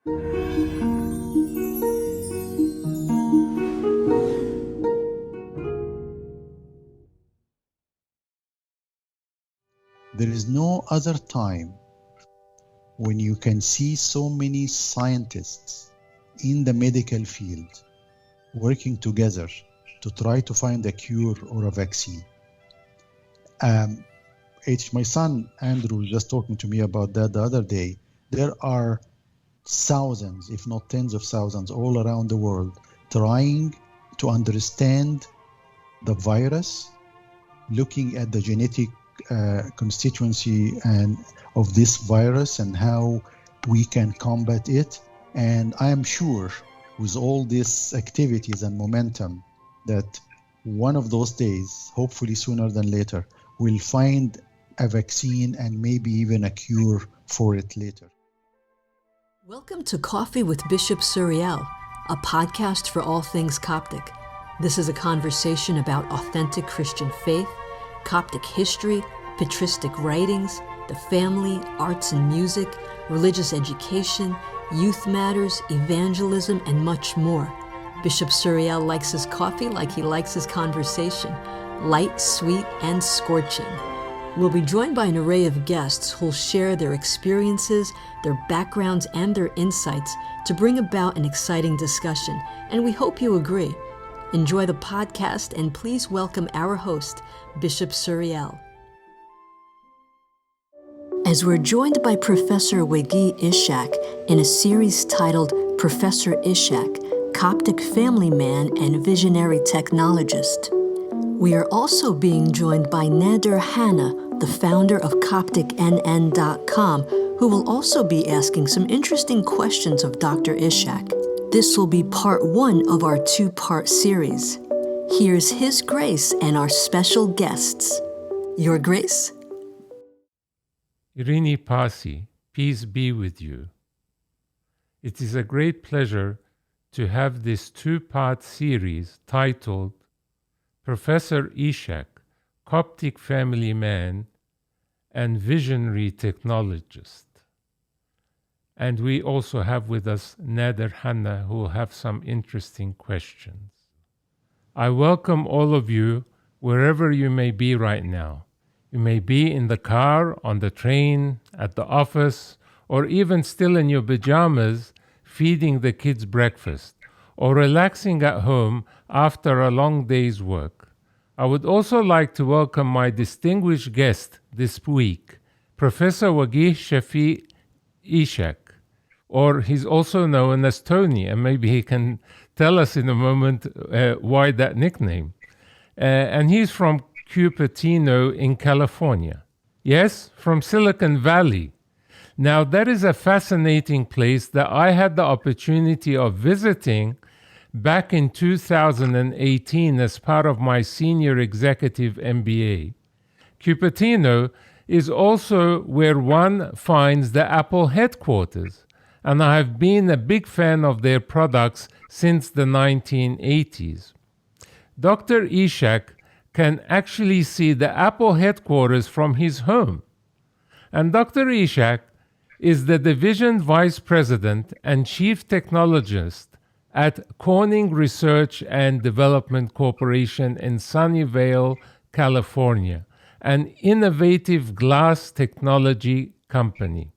There is no other time when you can see so many scientists in the medical field working together to try to find a cure or a vaccine. My son Andrew was just talking to me about that the other day. There are thousands, if not tens of thousands, all around the world trying to understand the virus, looking at the genetic constituency and of this virus and how we can combat it. And I am sure with all these activities and momentum that one of those days, hopefully sooner than later, we'll find a vaccine and maybe even a cure for it later. Welcome to Coffee with Bishop Suriel, a podcast for all things Coptic. This is a conversation about authentic Christian faith, Coptic history, patristic writings, the family, arts and music, religious education, youth matters, evangelism, and much more. Bishop Suriel likes his coffee like he likes his conversation, light, sweet, and scorching. We'll be joined by an array of guests who'll share their experiences, their backgrounds, and their insights to bring about an exciting discussion, and we hope you agree. Enjoy the podcast, and please welcome our host, Bishop Suriel. As we're joined by Professor Waguih Ishak in a series titled Professor Ishaq, Coptic Family Man and Visionary Technologist, we are also being joined by Nader Hanna, the founder of CopticNN.com, who will also be asking some interesting questions of Dr. Ishaq. This will be part one of our two-part series. Here's His Grace and our special guests. Your Grace? Irini Pasi, peace be with you. It is a great pleasure to have this two-part series titled Professor Ishaq, Coptic Family Man and Visionary Technologist. And we also have with us Nader Hanna, who will have some interesting questions. I welcome all of you wherever you may be right now. You may be in the car, on the train, at the office, or even still in your pajamas feeding the kids breakfast, or relaxing at home after a long day's work. I would also like to welcome my distinguished guest this week, Professor Waguih Ishak, or he's also known as Tony, and maybe he can tell us in a moment why that nickname. And he's from Cupertino in California. Yes, from Silicon Valley. Now, that is a fascinating place that I had the opportunity of visiting back in 2018 as part of my senior executive MBA. Cupertino is also where one finds the Apple headquarters, and I have been a big fan of their products since the 1980s. Dr. Ishaq can actually see the Apple headquarters from his home. And Dr. Ishaq is the Division Vice President and Chief Technologist at Corning Research and Development Corporation in Sunnyvale, California, an innovative glass technology company.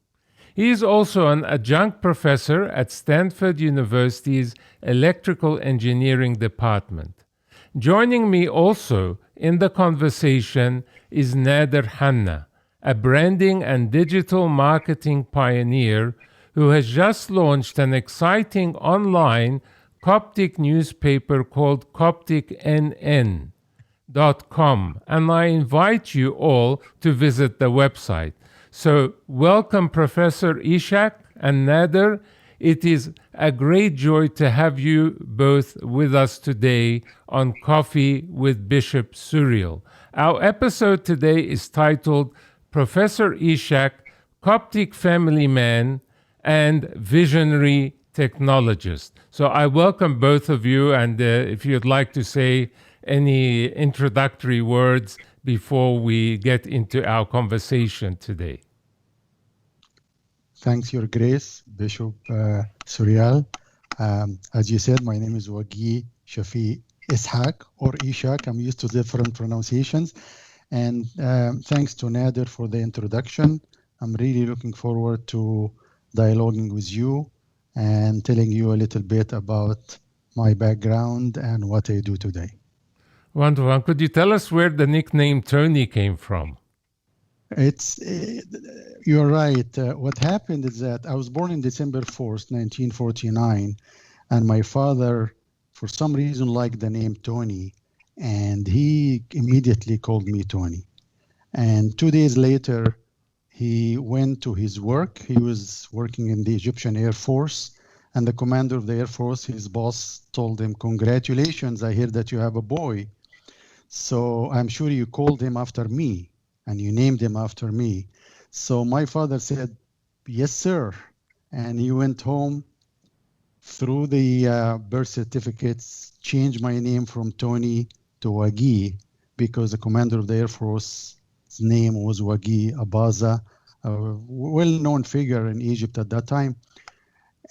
He is also an adjunct professor at Stanford University's Electrical Engineering Department. Joining me also in the conversation is Nader Hanna, a branding and digital marketing pioneer who has just launched an exciting online Coptic newspaper called CopticNN.com, and I invite you all to visit the website. So welcome, Professor Ishaq and Nader. It is a great joy to have you both with us today on Coffee with Bishop Suriel. Our episode today is titled Professor Ishaq, Coptic Family Man and Visionary Technologist. So I welcome both of you, and if you'd like to say any introductory words before we get into our conversation today. Thanks, Your Grace. Bishop Suriel. As you said, my name is Waguih Ishak or Ishaq. I'm used to different pronunciations. And thanks to Nader for the introduction. I'm really looking forward to dialoguing with you and telling you a little bit about my background and what I do today. Wonderful. And could you tell us where the nickname Tony came from? You're right. What happened is that I was born in December 4th, 1949, and my father, for some reason, liked the name Tony, and he immediately called me Tony. And 2 days later, he went to his work. He was working in the Egyptian Air Force, and the commander of the Air Force, his boss, told him, "Congratulations, I hear that you have a boy. So I'm sure you called him after me, and you named him after me." So my father said, "Yes, sir." And he went home through the birth certificates, changed my name from Tony to Waguih, because the commander of the Air Force's name was Waguih Abaza, a well-known figure in Egypt at that time.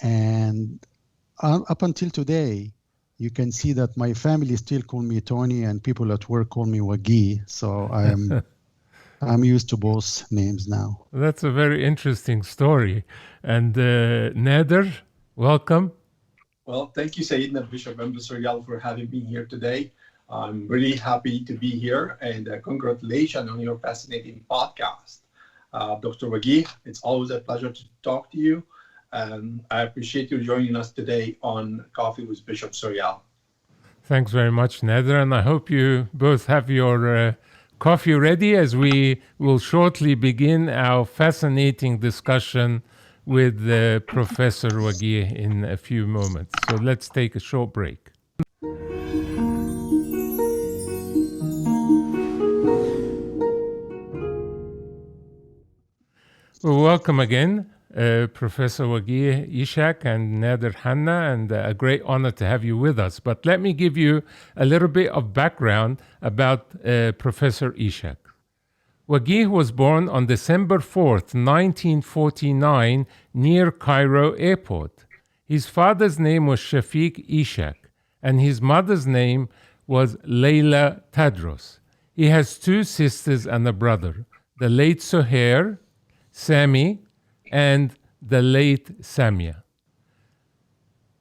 And up until today, you can see that my family still call me Tony, and people at work call me Waguih. So I'm used to both names now. That's a very interesting story. And Nader, welcome. Well, thank you, Sayyidina Bishop Suriel, for having me here today. I'm really happy to be here, and congratulations on your fascinating podcast. Dr. Waguih, it's always a pleasure to talk to you. I appreciate you joining us today on Coffee with Bishop Suriel. Thanks very much, Nader, and I hope you both have your coffee ready as we will shortly begin our fascinating discussion with Professor Waguih in a few moments. So let's take a short break. Well, welcome again, Professor Waguih Ishak and Nader Hanna, and a great honor to have you with us. But let me give you a little bit of background about Professor Ishak. Waguih was born on December 4th, 1949, near Cairo Airport. His father's name was Chief Technologist, and his mother's name was Leila Tadros. He has two sisters and a brother, the late Sohair, Sami, and the late Samia.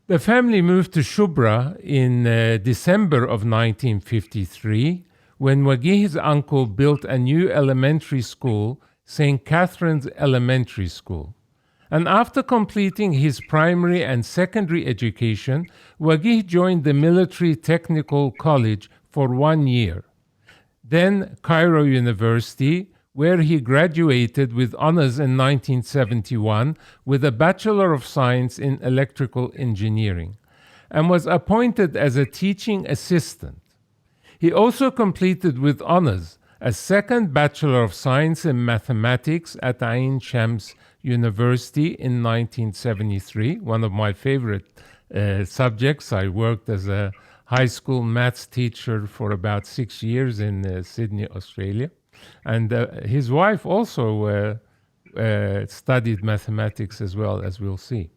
The family moved to Shubra in December of 1953 when Waguih's uncle built a new elementary school, St. Catherine's Elementary School. And after completing his primary and secondary education, Waguih joined the Military Technical College for 1 year. Then Cairo University, where he graduated with honors in 1971 with a Bachelor of Science in Electrical Engineering, and was appointed as a teaching assistant. He also completed with honors a second Bachelor of Science in Mathematics at Ain Shams University in 1973, one of my favorite subjects. I worked as a high school maths teacher for about 6 years in Sydney, Australia. And his wife also studied mathematics as well, as we'll see.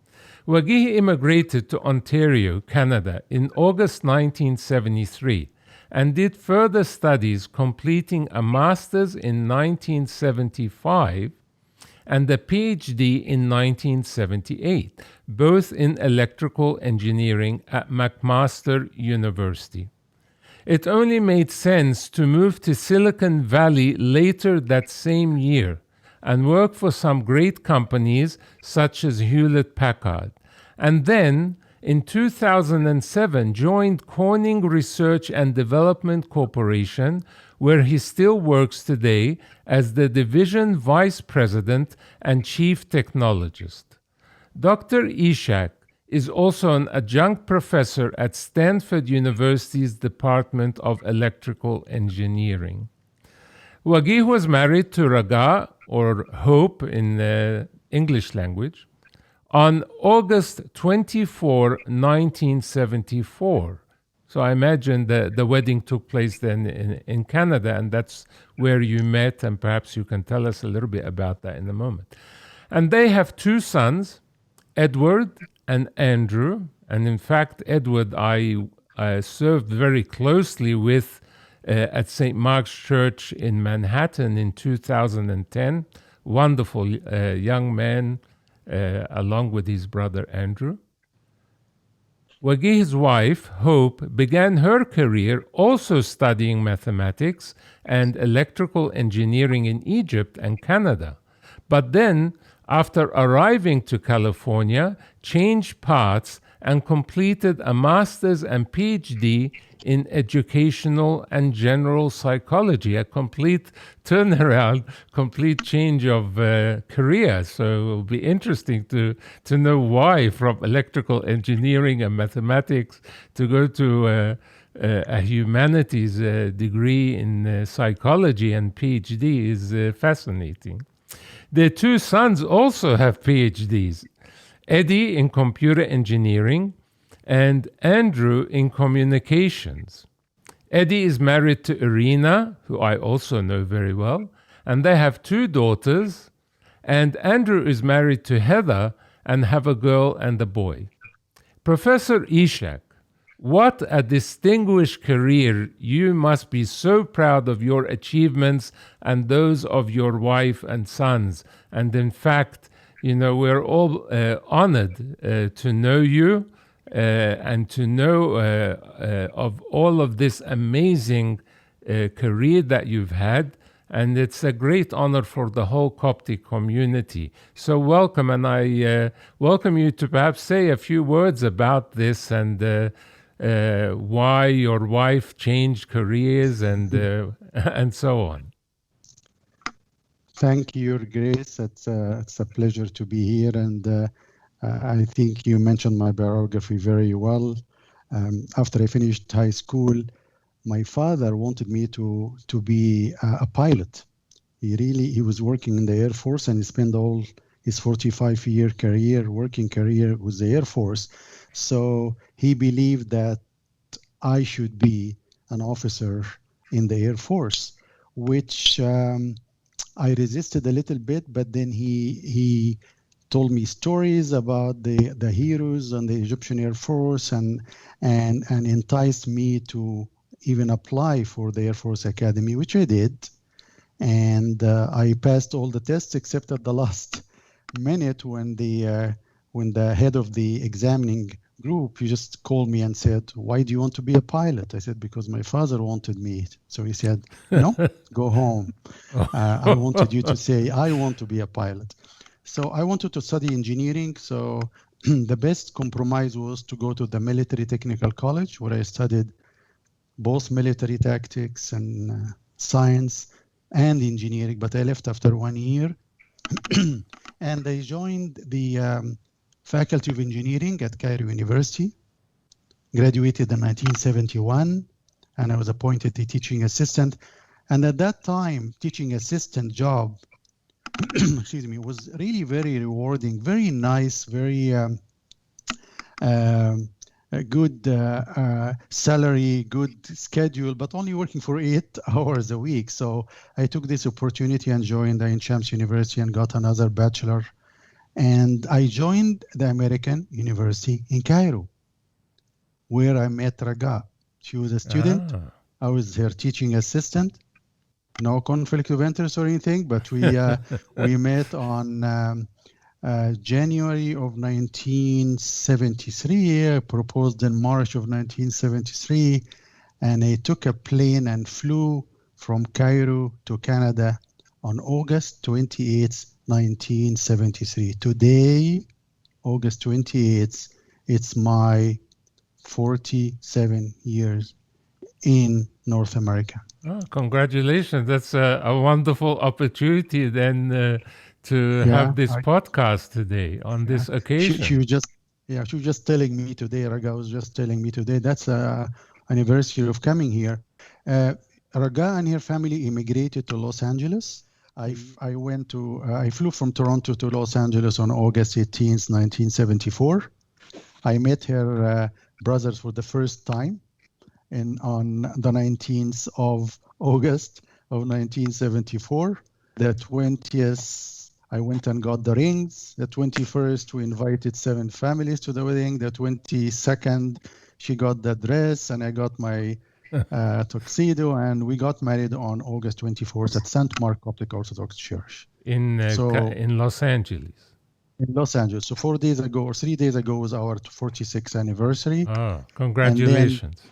Waguih immigrated to Ontario, Canada in August 1973 and did further studies, completing a master's in 1975 and a PhD in 1978, both in electrical engineering at McMaster University. It only made sense to move to Silicon Valley later that same year and work for some great companies such as Hewlett-Packard, and then in 2007 joined Corning Research and Development Corporation, where he still works today as the Division Vice President and Chief Technologist. Dr. Ishak is also an adjunct professor at Stanford University's Department of Electrical Engineering. Waguih was married to Raga, or Hope in the English language, on August 24, 1974. So I imagine the wedding took place then in Canada, and that's where you met, and perhaps you can tell us a little bit about that in a moment. And they have two sons, Edward and Andrew. And in fact, Edward, I served very closely with at St. Mark's Church in Manhattan in 2010. Wonderful young man, along with his brother Andrew. Waguih's wife, Hope, began her career also studying mathematics and electrical engineering in Egypt and Canada. But then, after arriving to California, changed paths and completed a master's and PhD in educational and general psychology, a complete turnaround, complete change of career. So it will be interesting to know why from electrical engineering and mathematics to go to a humanities degree in psychology and PhD is fascinating. Their two sons also have PhDs. Eddie in computer engineering, and Andrew in communications. Eddie is married to Irina, who I also know very well, and they have two daughters, and Andrew is married to Heather and have a girl and a boy. Professor Ishaq, what a distinguished career. You must be so proud of your achievements and those of your wife and sons. And in fact, we're all honored to know you and to know of all of this amazing career that you've had. And it's a great honor for the whole Coptic community. So welcome, and I welcome you to perhaps say a few words about this and why your wife changed careers and so on. Thank you, Your Grace. It's a pleasure to be here, and I think you mentioned my biography very well. After I finished high school, my father wanted me to be a pilot. He was working in the Air Force, and he spent all his 45-year working career with the Air Force. So he believed that I should be an officer in the Air Force, which I resisted a little bit, but then he told me stories about the heroes and the Egyptian Air Force and enticed me to even apply for the Air Force Academy, which I did. And I passed all the tests except at the last minute when the head of the examining group, he just called me and said, "Why do you want to be a pilot?" I said, "Because my father wanted me." So he said, "No, go home. I wanted you to say, I want to be a pilot." So I wanted to study engineering. So the best compromise was to go to the Military Technical College, where I studied both military tactics and science and engineering. But I left after 1 year. And I joined the Faculty of Engineering at Cairo University, graduated in 1971, and I was appointed a teaching assistant. And at that time, teaching assistant job, was really very rewarding, very nice, very good salary, good schedule, but only working for 8 hours a week. So I took this opportunity and joined the Ain Shams University and got another bachelor. And I joined the American University in Cairo, where I met Raga. She was a student. I was her teaching assistant. No conflict of interest or anything, but we met on January of 1973. I proposed in March of 1973, and I took a plane and flew from Cairo to Canada on August 28th, 1973. Today, August 28th, it's my 47 years in North America. Oh, congratulations. That's a wonderful opportunity then to have this podcast today on this occasion. She was just telling me today, Raga was just telling me today, that's anniversary of coming here. Raga and her family immigrated to Los Angeles. I flew from Toronto to Los Angeles on August 18th, 1974. I met her brothers for the first time on the 19th of August of 1974. The 20th I went and got the rings. The 21st, we invited 7 families to the wedding. The 22nd, she got the dress, and I got my tuxedo, and we got married on August 24th at St. Mark Coptic Orthodox Church. In Los Angeles. In Los Angeles. So 4 days ago or 3 days ago was our 46th anniversary. Oh, congratulations.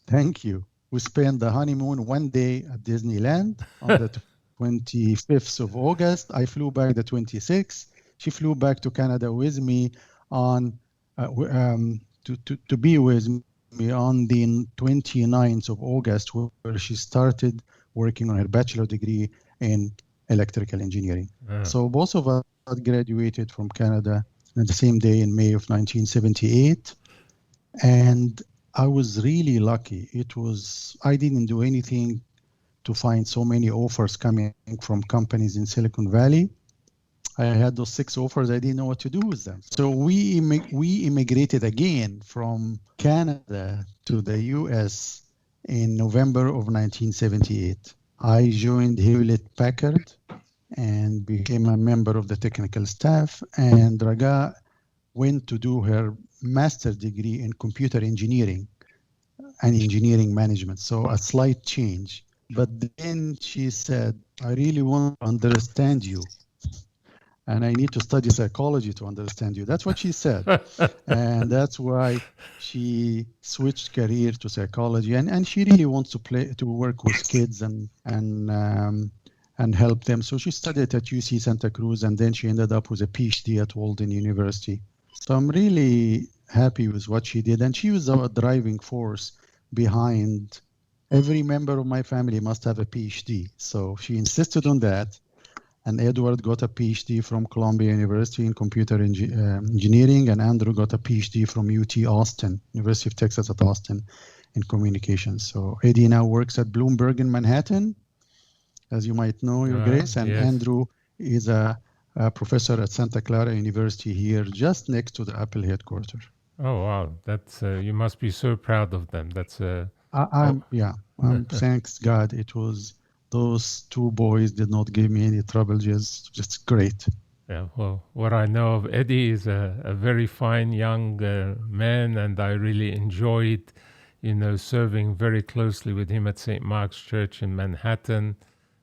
Thank you. We spent the honeymoon one day at Disneyland on the 25th of August. I flew back the 26th. She flew back to Canada with me on to be with me on the 29th of August, where she started working on her bachelor degree in electrical engineering. So both of us graduated from Canada on the same day in May of 1978. And I was really lucky. I didn't do anything to find so many offers coming from companies in Silicon Valley. I had those 6 offers. I didn't know what to do with them. So we immigrated again from Canada to the U.S. in November of 1978. I joined Hewlett-Packard and became a member of the technical staff. And Raga went to do her master's degree in computer engineering and engineering management. So a slight change. But then she said, I really want to understand you. And I need to study psychology to understand you. That's what she said. And that's why she switched career to psychology. And she really wants to work with kids and help them. So she studied at UC Santa Cruz, and then she ended up with a PhD at Walden University. So I'm really happy with what she did. And she was a driving force behind every member of my family must have a PhD. So she insisted on that. And Edward got a PhD from Columbia University in computer engineering, and Andrew got a PhD from UT Austin, University of Texas at Austin, in communications. So Eddie now works at Bloomberg in Manhattan, as you might know, Your Grace, and yes. Andrew is a professor at Santa Clara University here, just next to the Apple headquarters. Oh wow, that's you must be so proud of them. That's thanks God, it was. Those 2 boys did not give me any trouble, just great. Yeah, well, what I know of Eddie is a very fine young man, and I really enjoyed, serving very closely with him at St. Mark's Church in Manhattan.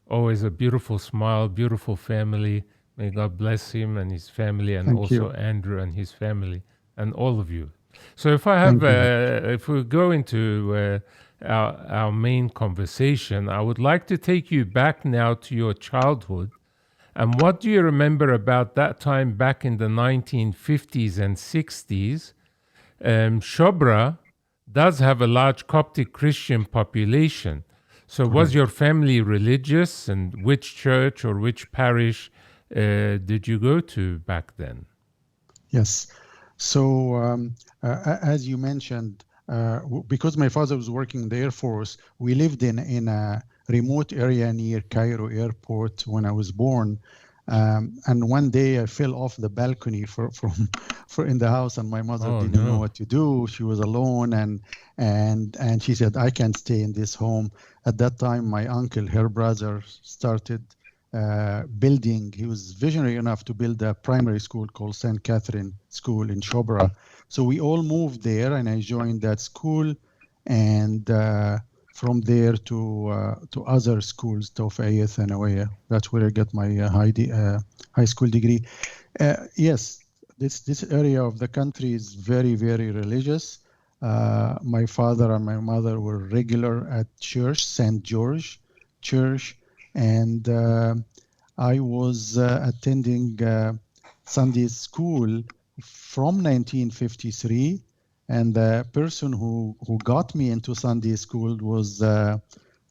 Always a beautiful smile, beautiful family. May God bless him and his family, and also Andrew and his family, and all of you. So if I have, if we go into our main conversation, I would like to take you back now to your childhood. And what do you remember about that time back in the 1950s and 60s? Shobra does have a large Coptic Christian population. So was your family religious, and which church or which parish did you go to back then? Yes. So as you mentioned, because my father was working in the Air Force, we lived in a remote area near Cairo Airport when I was born. And one day I fell off the balcony for in the house, and my mother didn't know what to do. She was alone, and she said, I can't stay in this home. At that time, my uncle, her brother, started building. He was visionary enough to build a primary school called St. Catherine School in Shobra. So we all moved there, and I joined that school, and from there to other schools, Tawfi'iyya, Thanawiyya. That's where I got my high school degree. Yes, this area of the country is very, very religious. My father and my mother were regular at church, St. George Church, and I was attending Sunday school from 1953, and the person who got me into Sunday school was,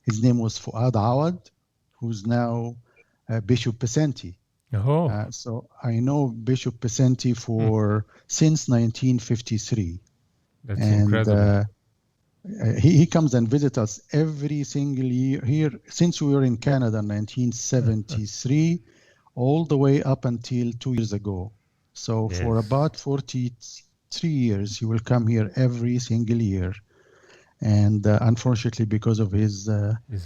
his name was Fuad Awad, who's now Bishop Pesenti. Oh. So I know Bishop Pesenti since 1953. That's incredible. He comes and visits us every single year here since we were in Canada in 1973, all the way up until 2 years ago. So for about 43 years, he will come here every single year. And unfortunately, because of his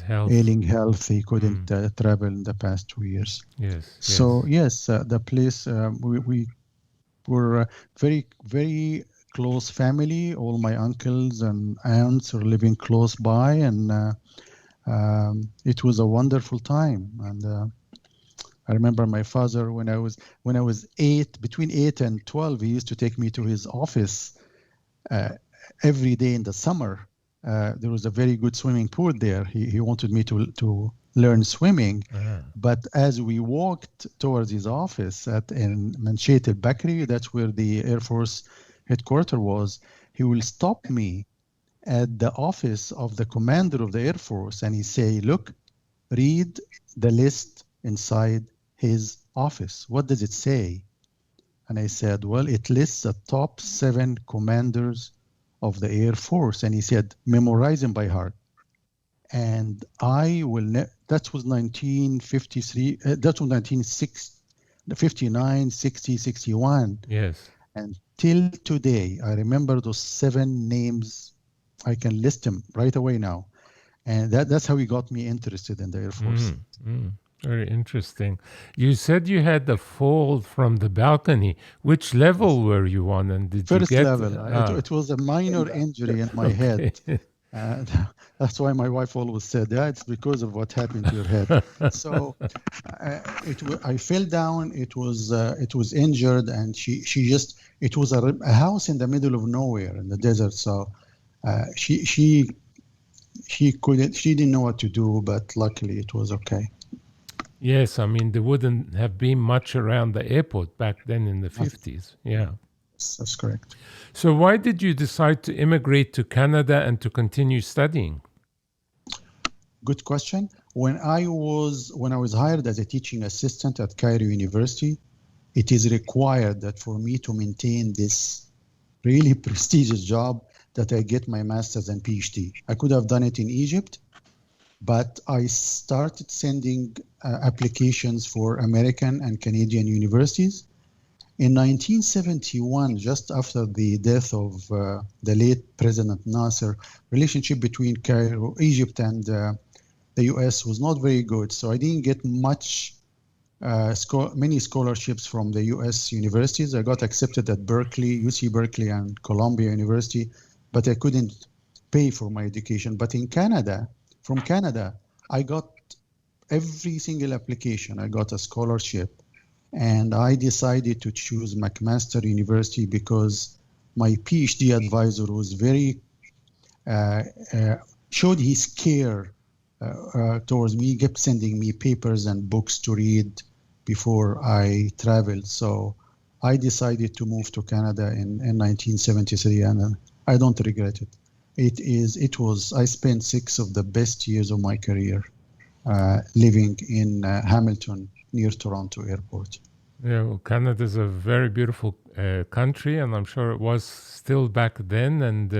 health. ailing health, he couldn't travel in the past 2 years. Yes. So yes, the place we were very, very close family. All my uncles and aunts are living close by, and it was a wonderful time. And I remember my father when I was between 8 and 12, he used to take me to his office every day in the summer. There was a very good swimming pool there. He wanted me to learn swimming. But as we walked towards his office in Manshat al-Bakri, that's where the Air Force headquarters was, he will stop me at the office of the commander of the Air Force, and he say, look, read the list inside his office. What does it say? And I said, well, it lists the top 7 commanders of the Air Force. And he said, memorize them by heart. And I will, that was 1953, that was 1959, 60, 61. Yes. And till today, I remember those 7 names. I can list them right away now. And that's how he got me interested in the Air Force. Very interesting. You said you had the fall from the balcony. Which level were you on? And did First you get level. It was a minor injury in my head. That's why my wife always said, yeah, it's because of what happened to your head. So I fell down. It was injured, and she just, it was a house in the middle of nowhere in the desert. So she didn't know what to do, but luckily it was okay. Yes, I mean, there wouldn't have been much around the airport back then in the 50s. Yeah. That's correct. So why did you decide to immigrate to Canada and to continue studying? Good question. When I was hired as a teaching assistant at Cairo University, it is required that for me to maintain this really prestigious job that I get my master's and PhD. I could have done it in Egypt, but I started sending applications for American and Canadian universities. In 1971, just after the death of the late President Nasser, relationship between Cairo, Egypt, and the U.S. was not very good. So I didn't get many scholarships from the U.S. universities. I got accepted at Berkeley, UC Berkeley, and Columbia University, but I couldn't pay for my education. But in Canada, from Canada, I got every single application. I got a scholarship, and I decided to choose McMaster University because my PhD advisor was very, showed his care towards me. He kept sending me papers and books to read before I traveled. So I decided to move to Canada in 1973, and I don't regret it. I spent 6 of the best years of my career living in Hamilton near Toronto Airport. Yeah, well, Canada is a very beautiful country, and I'm sure it was still back then. And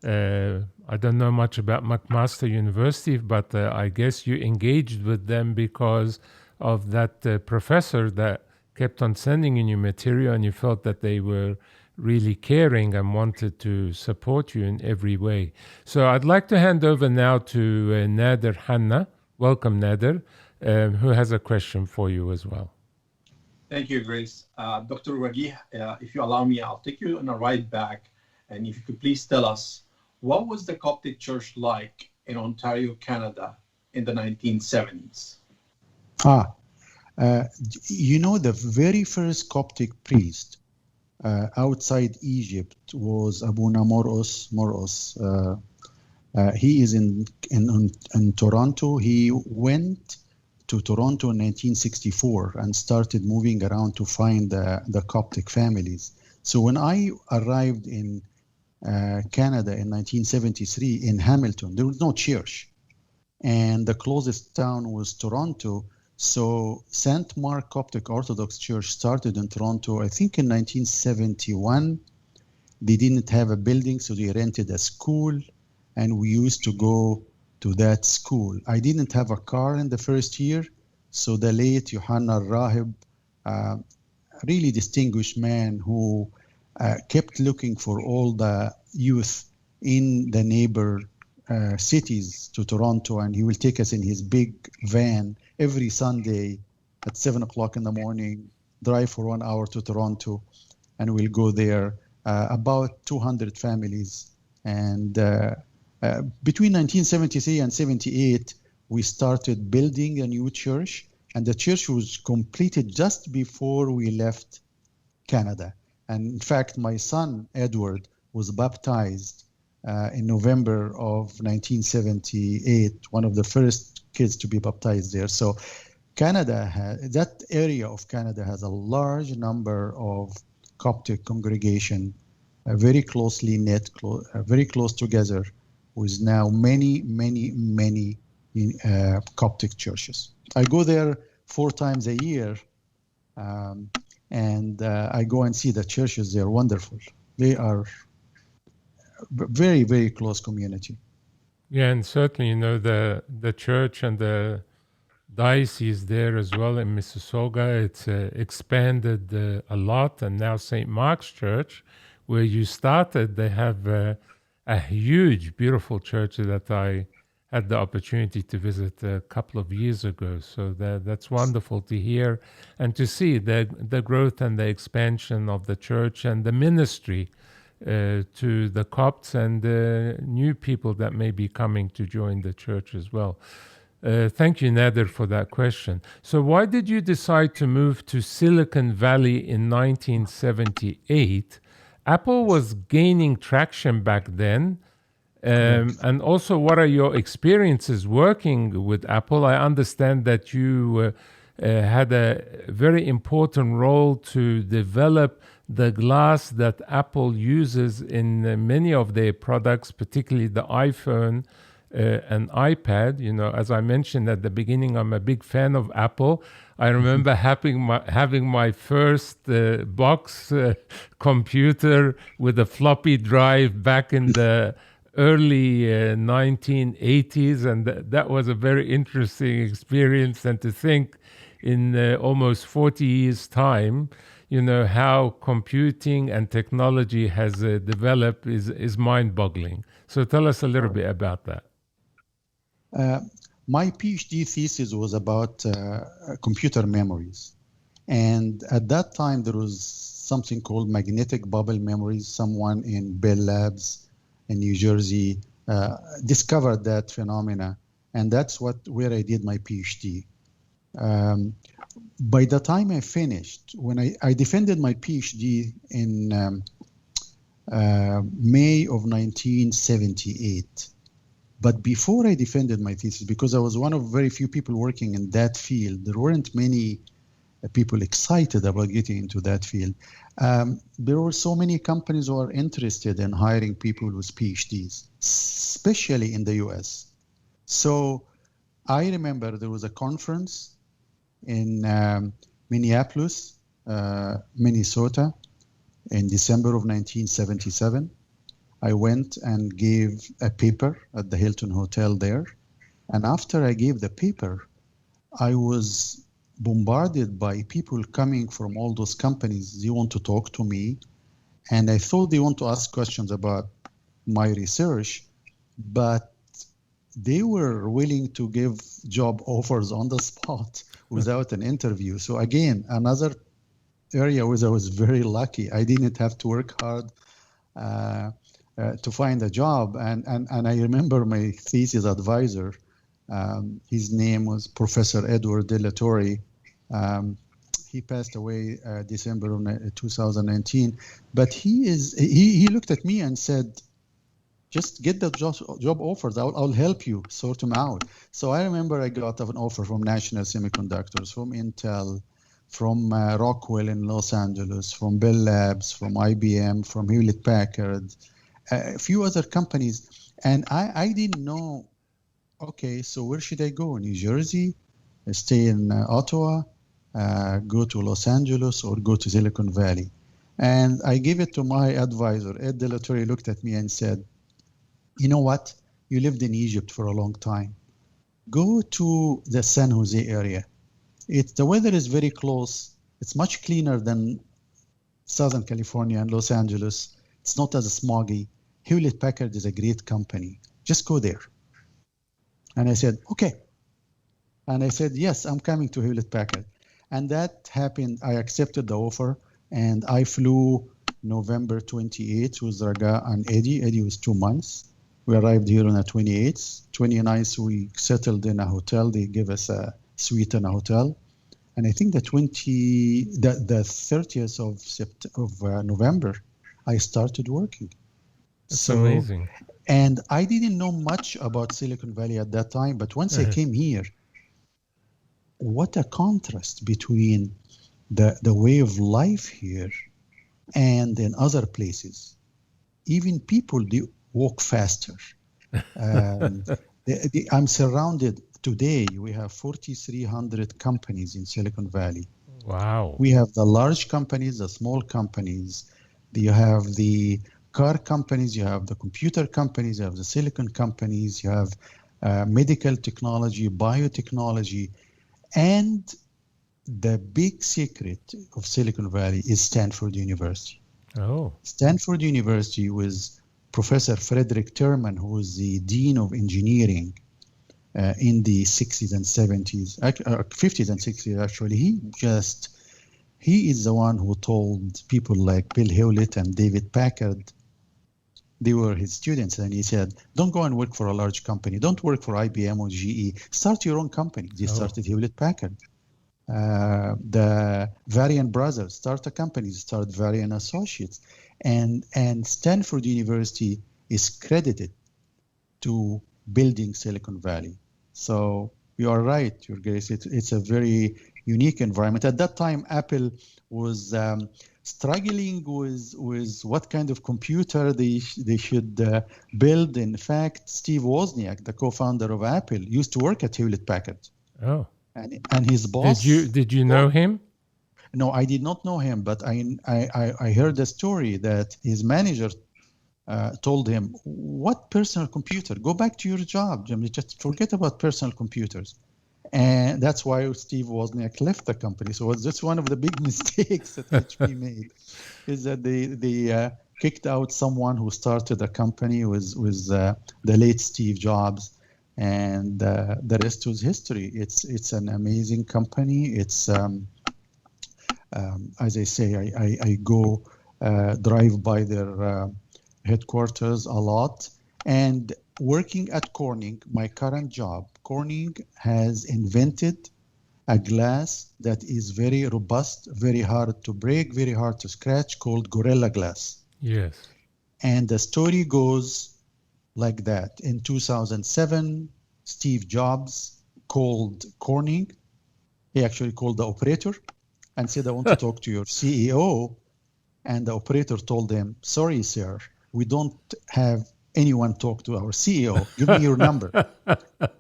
I don't know much about McMaster University, but I guess you engaged with them because of that professor that kept on sending you material, and you felt that they were really caring and wanted to support you in every way. So I'd like to hand over now to Nader Hanna. Welcome, Nader, who has a question for you as well. Thank you, Grace. Dr. Waguih, if you allow me, I'll take you on a ride back. And if you could please tell us, what was the Coptic Church like in Ontario, Canada in the 1970s? The very first Coptic priest outside Egypt was Abuna Moros. He is in Toronto. He went to Toronto in 1964 and started moving around to find the Coptic families. So when I arrived in Canada in 1973 in Hamilton, there was no church, and the closest town was Toronto. So St. Mark Coptic Orthodox Church started in Toronto, I think in 1971. They didn't have a building, so they rented a school, and we used to go to that school. I didn't have a car in the first year, so the late Yohanna Rahib, really distinguished man who kept looking for all the youth in the neighbor cities to Toronto, and he will take us in his big van every Sunday at 7 o'clock in the morning, drive for 1 hour to Toronto, and we'll go there. About 200 families. And between 1973 and 78, we started building a new church, and the church was completed just before we left Canada. And in fact, my son, Edward, was baptized in November of 1978, one of the first kids to be baptized there. So that area of Canada has a large number of Coptic congregation, very closely knit, very close together, with now many Coptic churches. I go there 4 times a year, and I go and see the churches. They're wonderful. They are very, very close community. Yeah, and certainly, the church and the diocese there as well in Mississauga, it's expanded a lot, and now St. Mark's Church, where you started, they have a huge, beautiful church that I had the opportunity to visit a couple of years ago. So that's wonderful to hear and to see the growth and the expansion of the church and the ministry to the Copts and new people that may be coming to join the church as well. Thank you, Nader, for that question. So why did you decide to move to Silicon Valley in 1978? Apple was gaining traction back then. And also, what are your experiences working with Apple? I understand that you had a very important role to develop the glass that Apple uses in many of their products, particularly the iPhone and iPad. As I mentioned at the beginning, I'm a big fan of Apple. I remember having my first box computer with a floppy drive back in the early 1980s, and that was a very interesting experience. And to think in almost 40 years' time, how computing and technology has developed is mind-boggling. So tell us a little bit about that. My PhD thesis was about computer memories. And at that time, there was something called magnetic bubble memories. Someone in Bell Labs in New Jersey discovered that phenomena. And that's where I did my PhD. By the time I finished, when I defended my PhD in May of 1978. But before I defended my thesis, because I was one of very few people working in that field, there weren't many people excited about getting into that field. There were so many companies who are interested in hiring people with PhDs, especially in the US. So I remember there was a conference in Minneapolis, Minnesota, in December of 1977. I went and gave a paper at the Hilton Hotel there. And after I gave the paper, I was bombarded by people coming from all those companies. They want to talk to me. And I thought they want to ask questions about my research, but they were willing to give job offers on the spot without an interview. So again, another area where I was very lucky. I didn't have to work hard to find a job. And I remember my thesis advisor, his name was Professor Edward De La Torre. He passed away December of 2019. But he looked at me and said, just get the job offers. I'll help you sort them out. So I remember I got an offer from National Semiconductors, from Intel, from Rockwell in Los Angeles, from Bell Labs, from IBM, from Hewlett Packard, a few other companies. And I didn't know, okay, so where should I go? New Jersey, stay in Ottawa, go to Los Angeles, or go to Silicon Valley? And I gave it to my advisor. Ed De La Torre looked at me and said, you know what? You lived in Egypt for a long time. Go to the San Jose area. The weather is very close. It's much cleaner than Southern California and Los Angeles. It's not as smoggy. Hewlett-Packard is a great company. Just go there. And I said, okay. And I said, yes, I'm coming to Hewlett-Packard. And that happened. I accepted the offer, and I flew November 28th with Raga and Eddie. Eddie was 2 months. We arrived here on the 28th. 29th, we settled in a hotel. They gave us a suite in a hotel. And I think the 30th of November, I started working. That's amazing. And I didn't know much about Silicon Valley at that time, but once I came here, what a contrast between the way of life here and in other places. Even people, they walk faster. I'm surrounded today. We have 4,300 companies in Silicon Valley. Wow. We have the large companies, the small companies. You have the car companies, you have the computer companies, you have the silicon companies, you have medical technology, biotechnology. And the big secret of Silicon Valley is Stanford University. Oh. Stanford University was Professor Frederick Terman, who was the Dean of Engineering in the 60s and 70s, 50s and 60s actually. He is the one who told people like Bill Hewlett and David Packard, they were his students, and he said, don't go and work for a large company. Don't work for IBM or GE. Start your own company. They started Hewlett Packard. The Varian brothers start a company, start Varian Associates. And Stanford University is credited to building Silicon Valley. So you are right, Your Grace. It's a very unique environment. At that time, Apple was struggling with what kind of computer they should build. In fact, Steve Wozniak, the co-founder of Apple, used to work at Hewlett Packard. Oh. And his boss. Did you know him? No, I did not know him, but I heard the story that his manager told him, what personal computer? Go back to your job. Just forget about personal computers. And that's why Steve Wozniak left the company. So that's one of the big mistakes that HP made, is that they kicked out someone who started a company with the late Steve Jobs, and the rest was history. It's an amazing company. It's as I say, I go drive by their headquarters a lot. And working at Corning, my current job, Corning has invented a glass that is very robust, very hard to break, very hard to scratch, called Gorilla Glass. Yes. And the story goes like that. In 2007, Steve Jobs called Corning. He actually called the operator and said, I want to talk to your CEO. And the operator told him, sorry, sir, we don't have anyone talk to our CEO. Give me your number.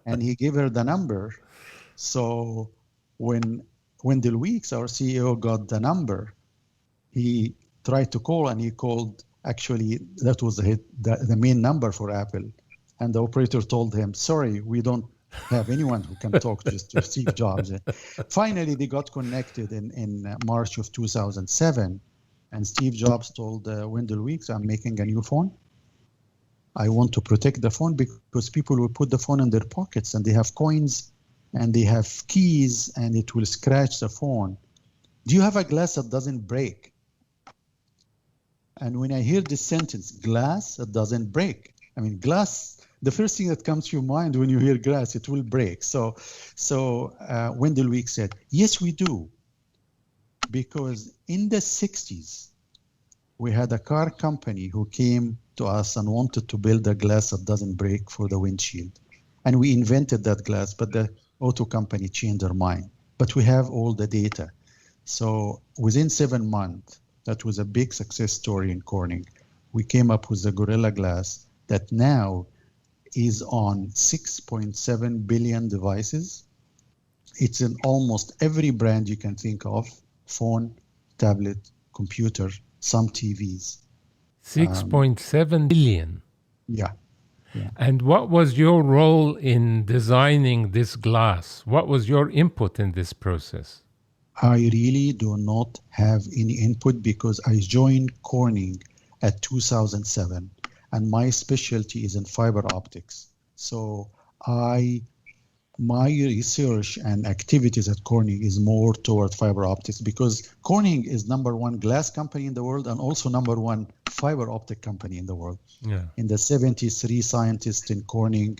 And he gave her the number. So when Wendell Weeks, our CEO, got the number, he tried to call, and he called, actually, that was the main number for Apple. And the operator told him, sorry, we don't have anyone who can talk to Steve Jobs. Finally, they got connected in March of 2007. And Steve Jobs told Wendell Weeks, I'm making a new phone. I want to protect the phone because people will put the phone in their pockets and they have coins and they have keys and it will scratch the phone. Do you have a glass that doesn't break? And when I hear this sentence, glass that doesn't break, I mean, glass, the first thing that comes to your mind when you hear glass, it will break. So Wendell Weeks said, yes, we do. Because in the 60s, we had a car company who came to us and wanted to build a glass that doesn't break for the windshield. And we invented that glass, but the auto company changed their mind. But we have all the data. So within 7 months, that was a big success story in Corning. We came up with the Gorilla Glass that now is on 6.7 billion devices. It's in almost every brand you can think of, phone, tablet, computer, some TVs. 6.7 billion. Yeah. And what was your role in designing this glass? What was your input in this process? I really do not have any input because I joined Corning at 2007. and my specialty is in fiber optics. So my research and activities at Corning is more toward fiber optics, because Corning is number one glass company in the world and also number one fiber optic company in the world. Yeah. In the 70s, 3 scientists in Corning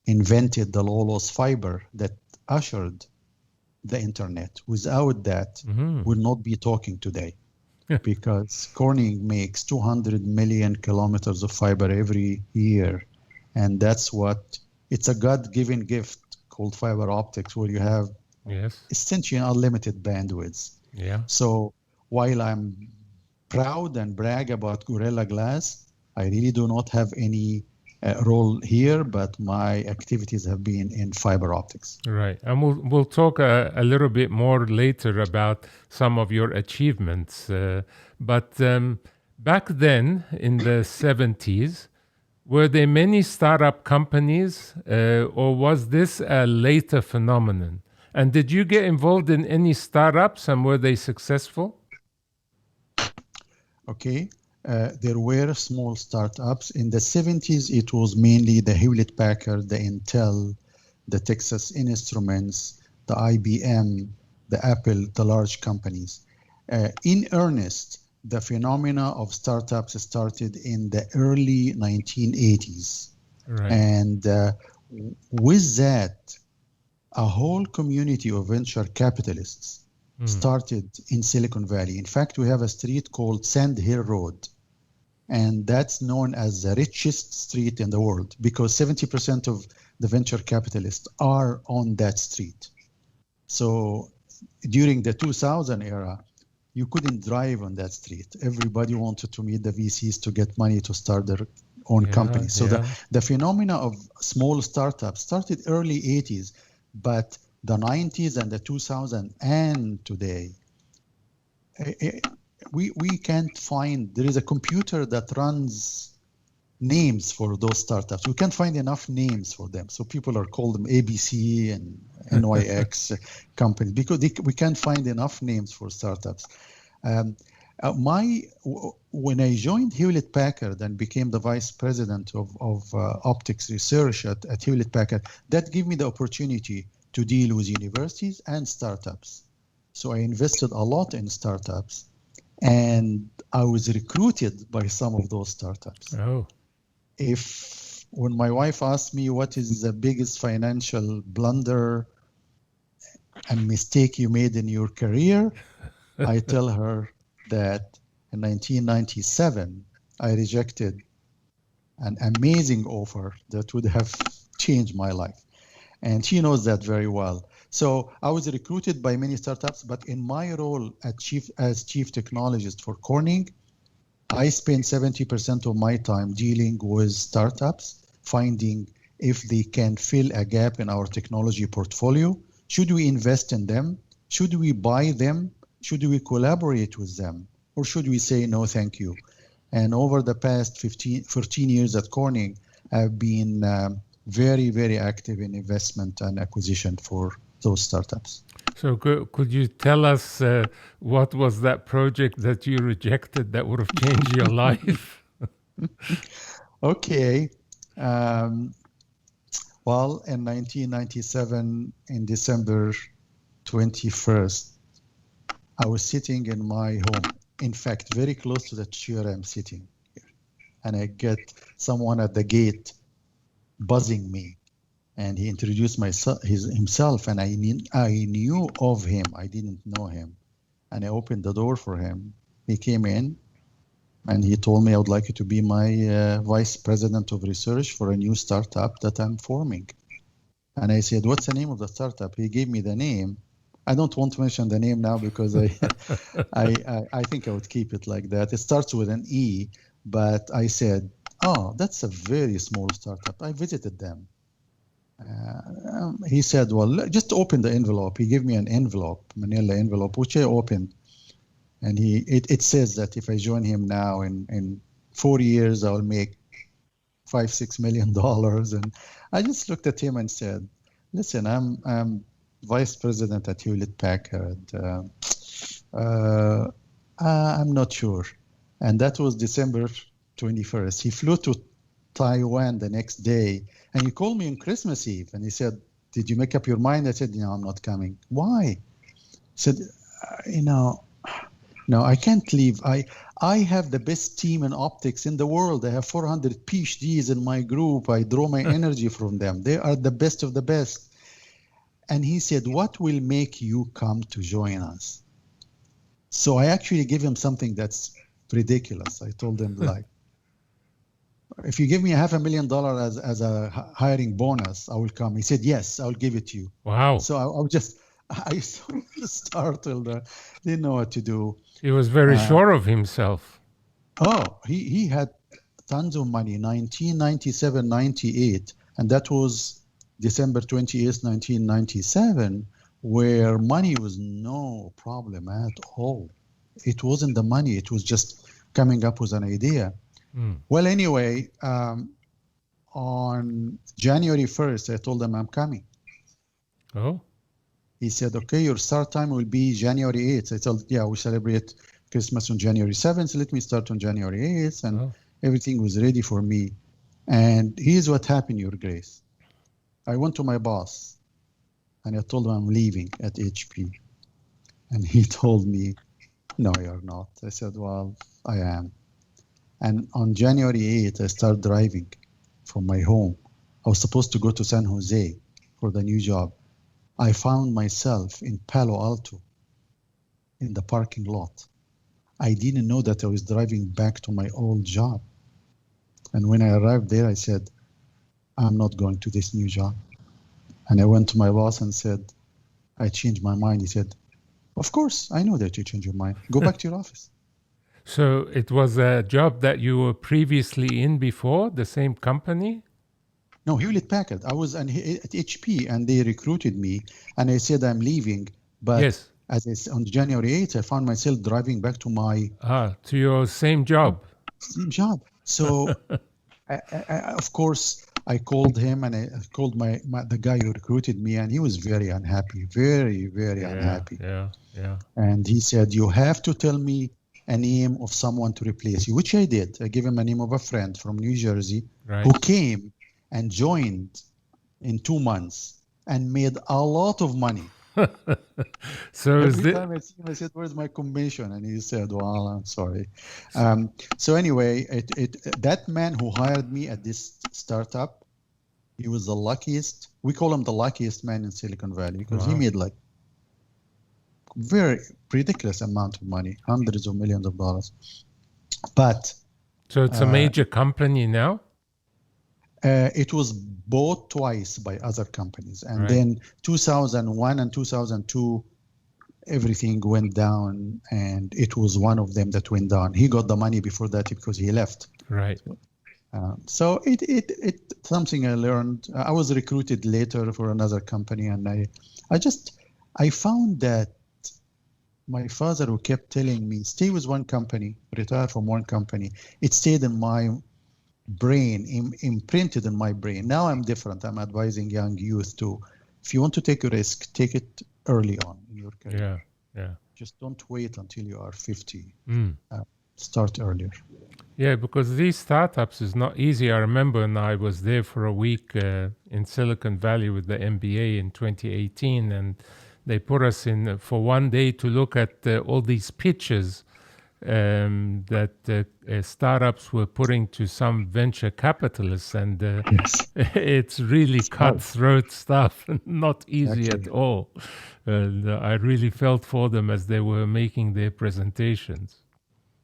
invented the low-loss fiber that ushered the internet. Without that, we'll not be talking today. Because Corning makes 200 million kilometers of fiber every year. And that's it's a God-given gift called fiber optics, where you have essentially unlimited bandwidth. Yeah. So while I'm proud and brag about Gorilla Glass, I really do not have any role here, but my activities have been in fiber optics. Right. And we'll talk a little bit more later about some of your achievements. But back then in the 70s, were there many startup companies, or was this a later phenomenon? And did you get involved in any startups, and were they successful? Okay. There were small startups. In the 70s, it was mainly the Hewlett-Packard, the Intel, the Texas Instruments, the IBM, the Apple, the large companies. In earnest, the phenomena of startups started in the early 1980s. Right. And with that, a whole community of venture capitalists started in Silicon Valley. In fact, we have a street called Sand Hill Road, and that's known as the richest street in the world because 70% of the venture capitalists are on that street. So during the 2000 era, you couldn't drive on that street. Everybody wanted to meet the VCs to get money to start their own company. So the phenomena of small startups started early 80s, but the 90s and the 2000s and today, we can't find, there is a computer that runs names for those startups. We can't find enough names for them. So people are called them ABC and NYX companies because we can't find enough names for startups. When I joined Hewlett-Packard and became the vice president of optics research at Hewlett-Packard, that gave me the opportunity to deal with universities and startups. So I invested a lot in startups, and I was recruited by some of those startups. Oh. When my wife asked me what is the biggest financial blunder and mistake you made in your career, I tell her that in 1997, I rejected an amazing offer that would have changed my life. And she knows that very well. So I was recruited by many startups, but in my role as chief technologist for Corning, I spend 70% of my time dealing with startups, finding if they can fill a gap in our technology portfolio. Should we invest in them? Should we buy them? Should we collaborate with them? Or should we say no, thank you? And over the past 14 years at Corning, I've been very, very active in investment and acquisition for those startups. So could you tell us what was that project that you rejected that would have changed your life? Okay. Well, in 1997, in December 21st, I was sitting in my home. In fact, very close to the chair I'm sitting here. And I get someone at the gate buzzing me. And he introduced himself, and I knew of him. I didn't know him. And I opened the door for him. He came in, and he told me, I would like you to be my vice president of research for a new startup that I'm forming. And I said, what's the name of the startup? He gave me the name. I don't want to mention the name now because I think I would keep it like that. It starts with an E, but I said, oh, that's a very small startup. I visited them. He said, well, just open the envelope. He gave me an envelope, manila envelope, which I opened. And it says that if I join him now in 4 years, I'll make $5-6 million. And I just looked at him and said, listen, I'm vice president at Hewlett-Packard. I'm not sure. And that was December 21st. He flew to Taiwan the next day, and he called me on Christmas Eve, and he said, "Did you make up your mind?" I said, "No, I'm not coming." "Why?" He said, "No, I can't leave. I have the best team in optics in the world. I have 400 PhDs in my group. I draw my energy from them. They are the best of the best." And he said, "What will make you come to join us?" So I actually gave him something that's ridiculous. I told him, like, "If you give me $500,000 as a hiring bonus, I will come." He said, "Yes, I'll give it to you." Wow. So I startled, didn't know what to do. He was very sure of himself. Oh, he had tons of money, 1997, 98, and that was December 28th, 1997, where money was no problem at all. It wasn't the money, it was just coming up with an idea. Well, anyway, on January 1st, I told him I'm coming. Oh. He said, "Okay, your start time will be January 8th. I told, "Yeah, we celebrate Christmas on January 7th. So let me start on January 8th. And everything was ready for me. And here's what happened, Your Grace. I went to my boss and I told him I'm leaving at HP. And he told me, "No, you're not." I said, "Well, I am." And on January 8th, I started driving from my home. I was supposed to go to San Jose for the new job. I found myself in Palo Alto in the parking lot. I didn't know that I was driving back to my old job. And when I arrived there, I said, "I'm not going to this new job." And I went to my boss and said, "I changed my mind." He said, "Of course, I know that you changed your mind. Go back to your office." So it was a job that you were previously in before, the same company? No, Hewlett Packard. I was at HP and they recruited me and I said I'm leaving. But yes. as I said, on January 8th, I found myself driving back to my... to your same job. Same job. So, of course, I called him and I called the guy who recruited me, and he was very unhappy, very, very unhappy. Yeah. And he said, "You have to tell me a name of someone to replace you," which I did. I gave him a name of a friend from New Jersey who came and joined in 2 months and made a lot of money. So every time I see him, I said, "Where's my commission?" And he said, "Well, I'm sorry." So anyway, that man who hired me at this startup, he was the luckiest. We call him the luckiest man in Silicon Valley because he made like very ridiculous amount of money, hundreds of millions of dollars. But so it's a major company now? It was bought twice by other companies. And then 2001 and 2002, everything went down, and it was one of them that went down. He got the money before that because he left. Right. So it something I learned. I was recruited later for another company, and I found that my father, who kept telling me, "Stay with one company, retire from one company," it stayed in my brain, imprinted in my brain. Now I'm different. I'm advising young youth to, if you want to take a risk, take it early on in your career. Yeah. Just don't wait until you are 50. Start earlier. Yeah, because these startups is not easy. I remember when I was there for a week in Silicon Valley with the MBA in 2018, and they put us in for one day to look at all these pitches that startups were putting to some venture capitalists, and it's really cutthroat stuff, not easy at all. And I really felt for them as they were making their presentations.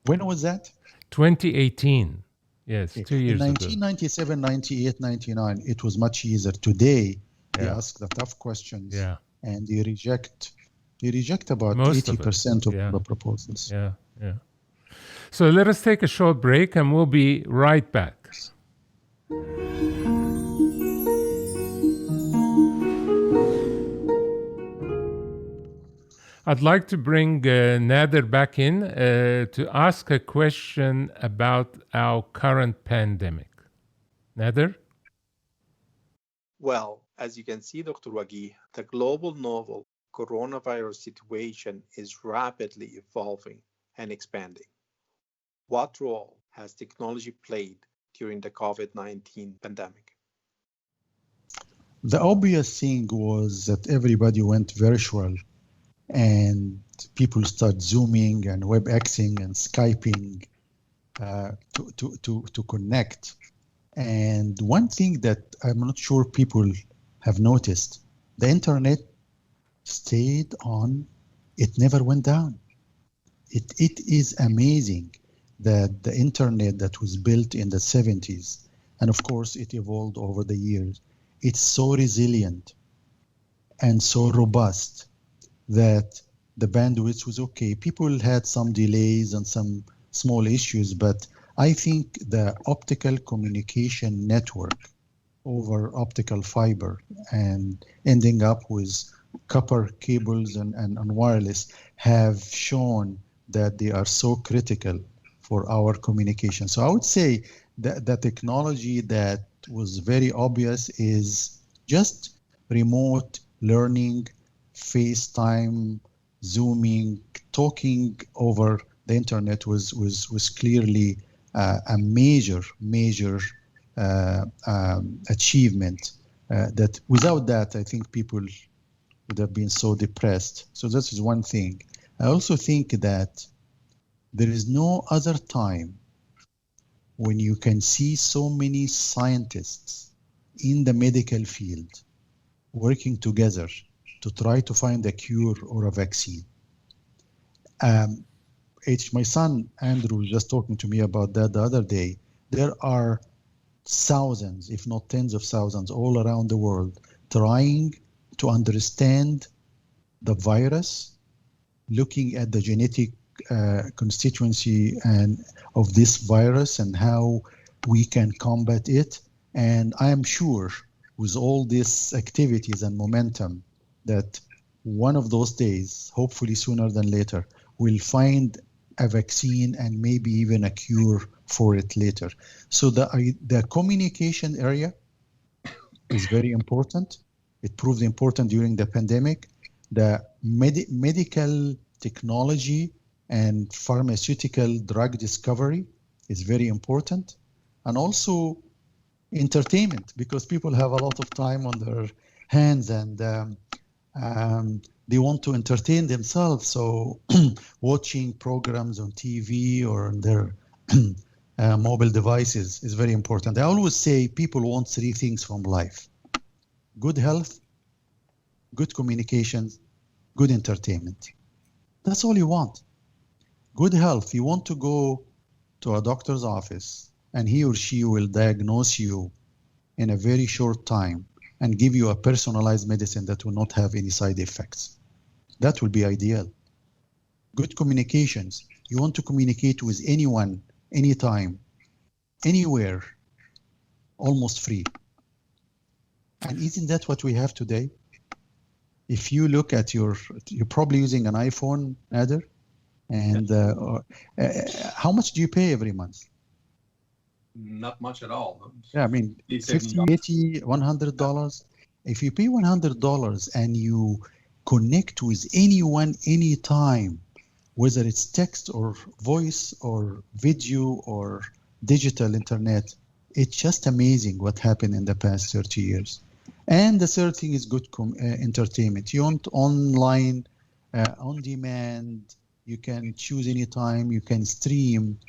When was that? 2018. Yes, 2 years ago. In 1997, 98, 99, it was much easier. Today, they ask the tough questions, and they reject about most 80% of the proposals. Yeah. So let us take a short break and we'll be right back. I'd like to bring Nader back in to ask a question about our current pandemic. Nader? Well, as you can see, Dr. Waguih, the global novel coronavirus situation is rapidly evolving and expanding. What role has technology played during the COVID-19 pandemic? The obvious thing was that everybody went virtual and people start Zooming and WebExing and Skyping to connect. And one thing that I'm not sure people have noticed, the internet stayed on, it never went down. It is amazing that the internet that was built in the 70s, and of course it evolved over the years, it's so resilient and so robust that the bandwidth was okay. People had some delays and some small issues, but I think the optical communication network over optical fiber and ending up with copper cables and wireless have shown that they are so critical for our communication. So I would say that the technology that was very obvious is just remote learning, FaceTime, Zooming, talking over the internet was clearly a major achievement. That without that, I think people would have been so depressed. So this is one thing. I also think that there is no other time when you can see so many scientists in the medical field working together to try to find a cure or a vaccine. My son Andrew was just talking to me about that the other day. There are thousands, if not tens of thousands, all around the world trying to understand the virus, looking at the genetic constituency and of this virus and how we can combat it. And I am sure with all these activities and momentum that one of those days, hopefully sooner than later, we'll find a vaccine and maybe even a cure for it later. So the communication area is very important. It proved important during the pandemic. The medical technology and pharmaceutical drug discovery is very important. And also entertainment, because people have a lot of time on their hands and they want to entertain themselves. So watching programs on TV or on their mobile devices is very important. I always say people want three things from life: good health, good communications, good entertainment. That's all you want. Good health, you want to go to a doctor's office and he or she will diagnose you in a very short time and give you a personalized medicine that will not have any side effects. That will be ideal. Good communications, you want to communicate with anyone, anytime, anywhere, almost free. And isn't that what we have today? If you look at you're probably using an iPhone, Nader, and how much do you pay every month? Not much at all. Yeah, I mean, $50, $80, $100. If you pay $100 and you connect with anyone, anytime, whether it's text or voice or video or digital internet, it's just amazing what happened in the past 30 years. And the third thing is good entertainment. You want online, on demand, you can choose anytime, you can stream.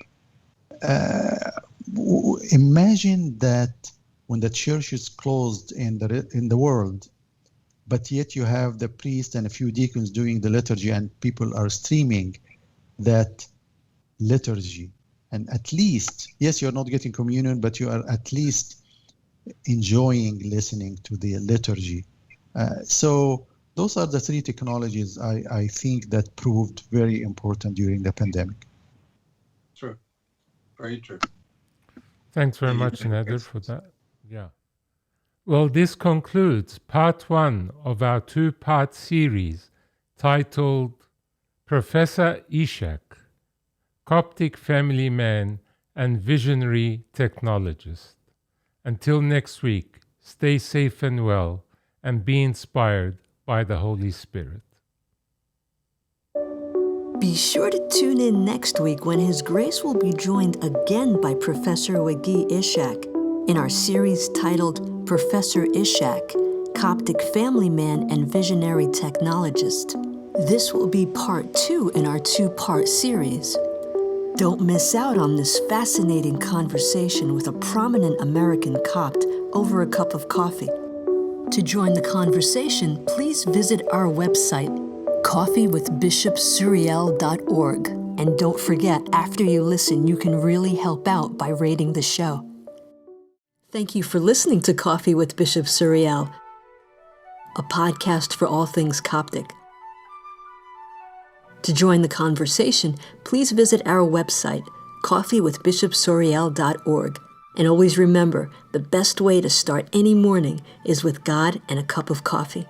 Imagine that when the church is closed in the world, but yet you have the priest and a few deacons doing the liturgy and people are streaming that liturgy. And at least, yes, you're not getting communion, but you are at least enjoying listening to the liturgy. So those are the three technologies I think that proved very important during the pandemic. True. Very true. Thanks very much, Nader, for that. Yeah. Well, this concludes part one of our two-part series titled Professor Ishaq, Coptic Family Man and Visionary Technologist. Until next week, stay safe and well and be inspired by the Holy Spirit. Be sure to tune in next week when His Grace will be joined again by Professor Waguih Ishak in our series titled Professor Ishaq, Coptic Family Man and Visionary Technologist. This will be part 2 in our 2-part series. Don't miss out on this fascinating conversation with a prominent American Copt over a cup of coffee. To join the conversation, please visit our website, coffeewithbishopsuriel.org. And don't forget, after you listen, you can really help out by rating the show. Thank you for listening to Coffee with Bishop Suriel, a podcast for all things Coptic. To join the conversation, please visit our website, coffeewithbishopsuriel.org. And always remember, the best way to start any morning is with God and a cup of coffee.